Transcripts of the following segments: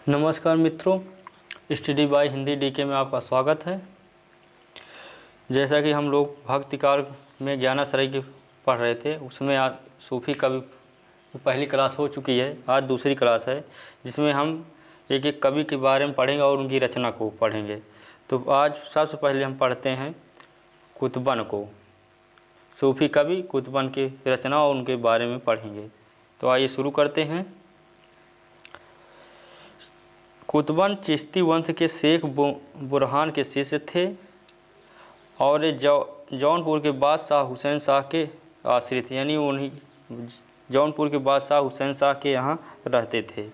नमस्कार मित्रों, study bye Hindi DK में आपका स्वागत है। जैसा कि हम लोग भक्ति काल में ज्ञानाश्रय की पढ़ रहे थे, उसमें आज सूफी कवि पहली क्लास हो चुकी है। आज दूसरी क्लास है जिसमें हम एक एक कवि के बारे में पढ़ेंगे और उनकी रचना को पढ़ेंगे। तो आज सबसे पहले हम पढ़ते हैं कुतुबन को। सूफी कवि कुतुबन की रचना और उनके बारे में पढ़ेंगे। तो आइए शुरू करते हैं। कुतुबन चिश्ती वंश के शेख बुरहान के शिष्य थे और ये जौनपुर के बादशाह हुसैन शाह के आश्रित, यानी उन्हीं जौनपुर के बादशाह हुसैन शाह के यहाँ रहते थे।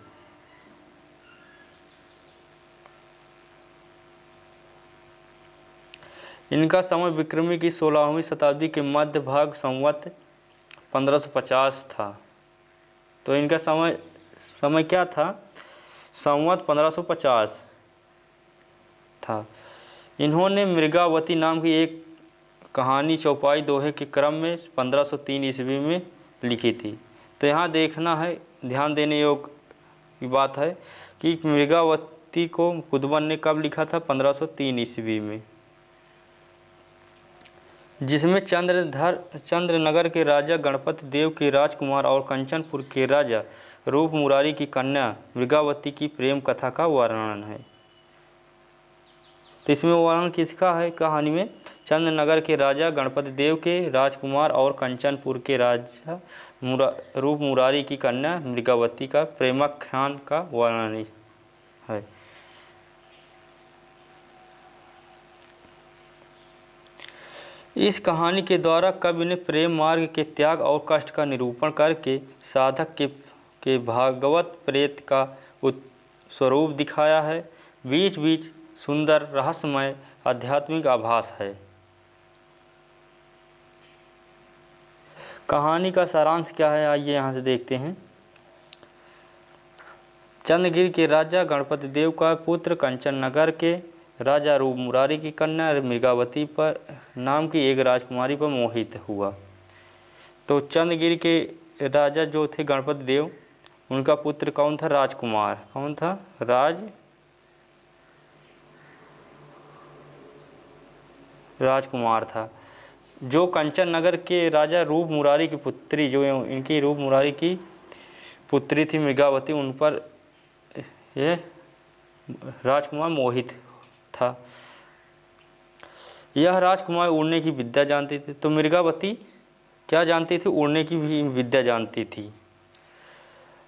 इनका समय विक्रमी की 16वीं शताब्दी के मध्य भाग संवत 1550 था। तो इनका समय क्या था? संवत 1550 था। इन्होंने मृगावती नाम की एक कहानी चौपाई दोहे के क्रम में 1503 ईस्वी में लिखी थी। तो यहाँ ध्यान देने योग्य बात है कि मृगावती को कुतुबन ने कब लिखा था? 1503 ईस्वी में, जिसमें चंद्रनगर के राजा गणपति देव के राजकुमार और कंचनपुर के राजा रूप मुरारी की कन्या मृगावती की प्रेम कथा का वर्णन है। तो इसमें वर्णन किसका है? कहानी में चंद्रनगर के राजा गणपति देव के राजकुमार और कंचनपुर के राजा रूप मुरारी की कन्या मृगावती का प्रेमाख्यान का वर्णन है। इस कहानी के द्वारा कवि ने प्रेम मार्ग के त्याग और कष्ट का निरूपण करके साधक के भागवत प्रेत का स्वरूप दिखाया है। बीच बीच सुंदर रहस्यमय आध्यात्मिक आभास है। कहानी का सारांश क्या है, आइए यहाँ से देखते हैं। चंद्रगिरी के राजा गणपति देव का पुत्र कंचननगर के राजा रूप मुरारी की कन्या मृगावती पर नाम की एक राजकुमारी पर मोहित हुआ। तो चंद्रगिरी के राजा जो थे गणपति देव, उनका पुत्र कौन था? राजकुमार। कौन था? राजकुमार था, जो कंचननगर के राजा रूप मुरारी की पुत्री, जो इनकी रूप मुरारी की पुत्री थी मृगावती, उन पर ये राजकुमार मोहित था। यह राजकुमार उड़ने की विद्या जानती थी। तो मृगावती क्या जानती थी? उड़ने की भी विद्या जानती थी।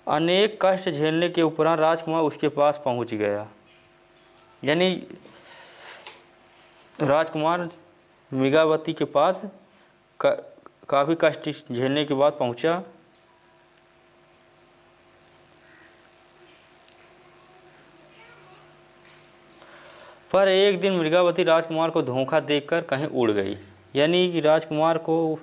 अनेक कष्ट झेलने के उपरांत राजकुमार उसके पास पहुंच गया, यानी राजकुमार मृगावती के पास काफ़ी कष्ट झेलने के बाद पहुंचा। पर एक दिन मृगावती राजकुमार को धोखा देकर कहीं उड़ गई, यानी कि राजकुमार को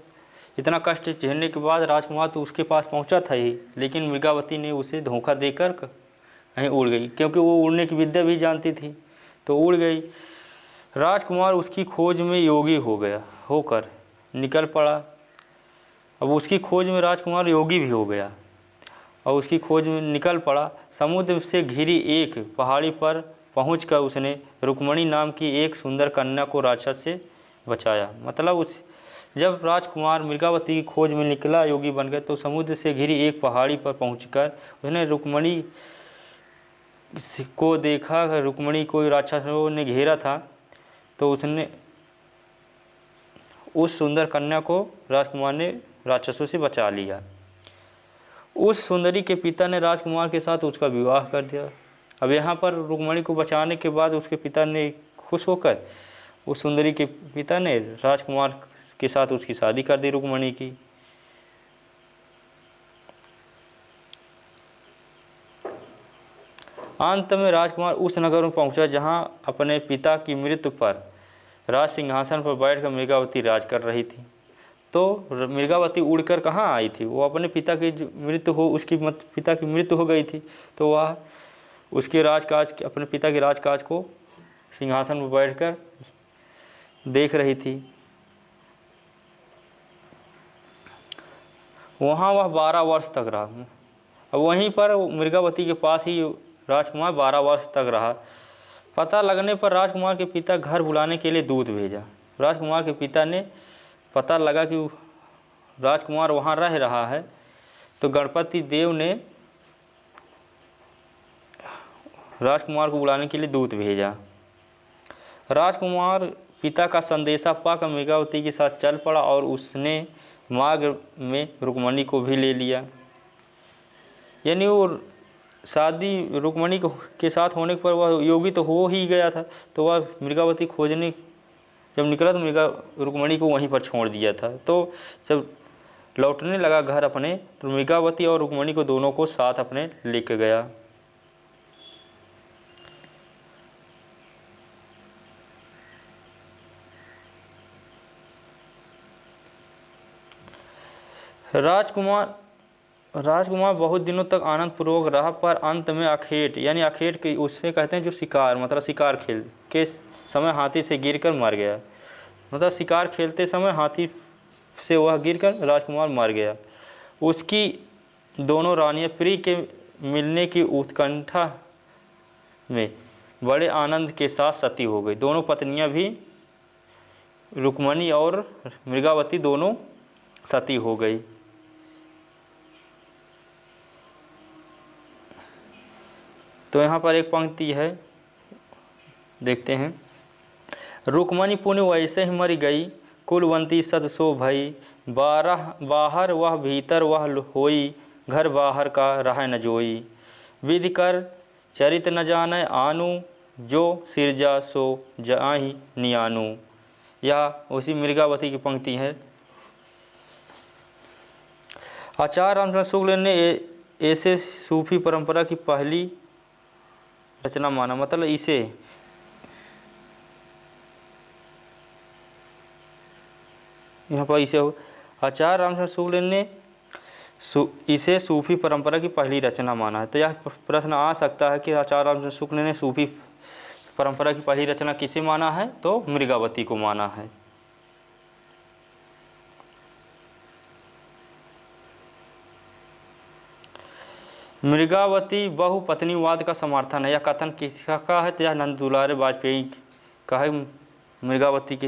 इतना कष्ट झेलने के बाद राजकुमार तो उसके पास पहुंचा था ही, लेकिन मृगावती ने उसे धोखा देकर कहीं उड़ गई, क्योंकि वो उड़ने की विद्या भी जानती थी। तो उड़ गई। राजकुमार उसकी खोज में योगी होकर निकल पड़ा। अब उसकी खोज में राजकुमार योगी भी हो गया और उसकी खोज में निकल पड़ा। समुद्र से घिरी एक पहाड़ी पर पहुंचकर उसने रुक्मणी नाम की एक सुंदर कन्या को राक्षस से बचाया। मतलब जब राजकुमार मृगावती की खोज में निकला, योगी बन गए, तो समुद्र से घिरी एक पहाड़ी पर पहुंचकर उसने रुक्मणी को देखा। रुक्मणी को राक्षसों ने घेरा था, तो उसने उस सुंदर कन्या को राजकुमार ने राक्षसों से बचा लिया। उस सुंदरी के पिता ने राजकुमार के साथ उसका विवाह कर दिया। अब यहाँ पर रुक्मणी को बचाने के बाद उसके पिता ने खुश होकर, उस सुंदरी के पिता ने राजकुमार के साथ उसकी शादी कर दी रुक्मणी की। अंत में राजकुमार उस नगर में पहुंचा जहां अपने पिता की मृत्यु पर राज सिंहासन पर बैठकर मृगावती राज कर रही थी। तो मृगावती उड़कर कहाँ आई थी? वो अपने पिता की पिता की मृत्यु हो गई थी, तो वह उसके राजकाज, अपने पिता के राजकाज को सिंहासन पर बैठकर देख रही थी। वहाँ वह 12 वर्ष तक रहा। अब वहीं पर मृगावती के पास ही राजकुमार 12 वर्ष तक रहा। पता लगने पर राजकुमार के पिता घर बुलाने के लिए दूत भेजा। राजकुमार के पिता ने पता लगा कि राजकुमार वहाँ रह रहा है, तो गणपति देव ने राजकुमार को बुलाने के लिए दूत भेजा। राजकुमार पिता का संदेशा पाकर मृगावती के साथ चल पड़ा और उसने मार्ग में रुक्मणी को भी ले लिया। यानी वो शादी रुक्मणी के साथ होने पर वह योगी तो हो ही गया था, तो वह मृगावती खोजने जब निकला तो रुक्मणी को वहीं पर छोड़ दिया था। तो जब लौटने लगा घर अपने, तो मृगावती और रुक्मणी को दोनों को साथ अपने लेके गया। राजकुमार बहुत दिनों तक आनंद पूर्वक रहा, पर अंत में अखेट यानी अखेट के उससे कहते हैं जो शिकार मतलब शिकार खेल के समय हाथी से गिरकर मर गया। मतलब शिकार खेलते समय हाथी से वह गिरकर राजकुमार मर गया। उसकी दोनों रानियां प्रिय के मिलने की उत्कंठा में बड़े आनंद के साथ सती हो गई। दोनों पत्नियां भी रुक्मणी और मृगावती दोनों सती हो गई। तो यहाँ पर एक पंक्ति है, देखते हैं। रुक्मणी पुण्य वैसे ही मर गई, कुलवंती सद सो भई, बाहर वह भीतर वह होई, घर बाहर का रह न जोई, विधि कर चरित न जाने आनु, जो सिरजा सो जाहि नियानु। यह उसी मृगावती की पंक्ति है। आचार्य रामचंद्र शुक्ल ने ऐसे सूफी परंपरा की पहली रचना माना। मतलब इसे यहाँ पर इसे आचार्य रामचंद्र शुक्ल ने इसे सूफी परंपरा की पहली रचना माना है। तो यह प्रश्न आ सकता है कि आचार्य रामचंद्र शुक्ल ने सूफी परंपरा की पहली रचना किसे माना है, तो मृगावती को माना है। मृगावती बहुपत्नीवाद का समर्थन है। यह कथन किसका का है, तो यह नंद दुलारे वाजपेयी का है। मृगावती की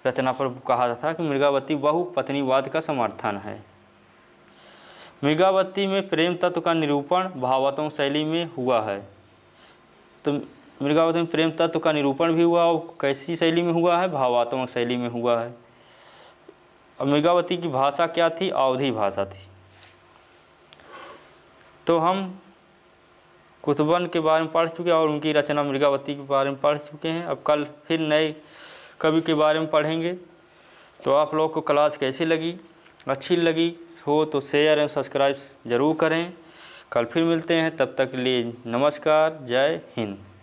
रचना पर कहा था कि मृगावती बहुपत्नीवाद का समर्थन है। मृगावती में प्रेम तत्व का निरूपण भावात्मक शैली में हुआ है। तो मृगावती में प्रेम तत्व का निरूपण भी हुआ और कैसी शैली में हुआ है, भावात्मक शैली में हुआ है। और मृगावती की भाषा क्या थी, अवधी भाषा थी। तो हम कुतुबन के बारे में पढ़ चुके हैं और उनकी रचना मृगावती के बारे में पढ़ चुके हैं। अब कल फिर नए कवि के बारे में पढ़ेंगे। तो आप लोग को क्लास कैसी लगी, अच्छी लगी हो तो शेयर एवं सब्सक्राइब ज़रूर करें। कल फिर मिलते हैं, तब तक के लिए नमस्कार, जय हिंद।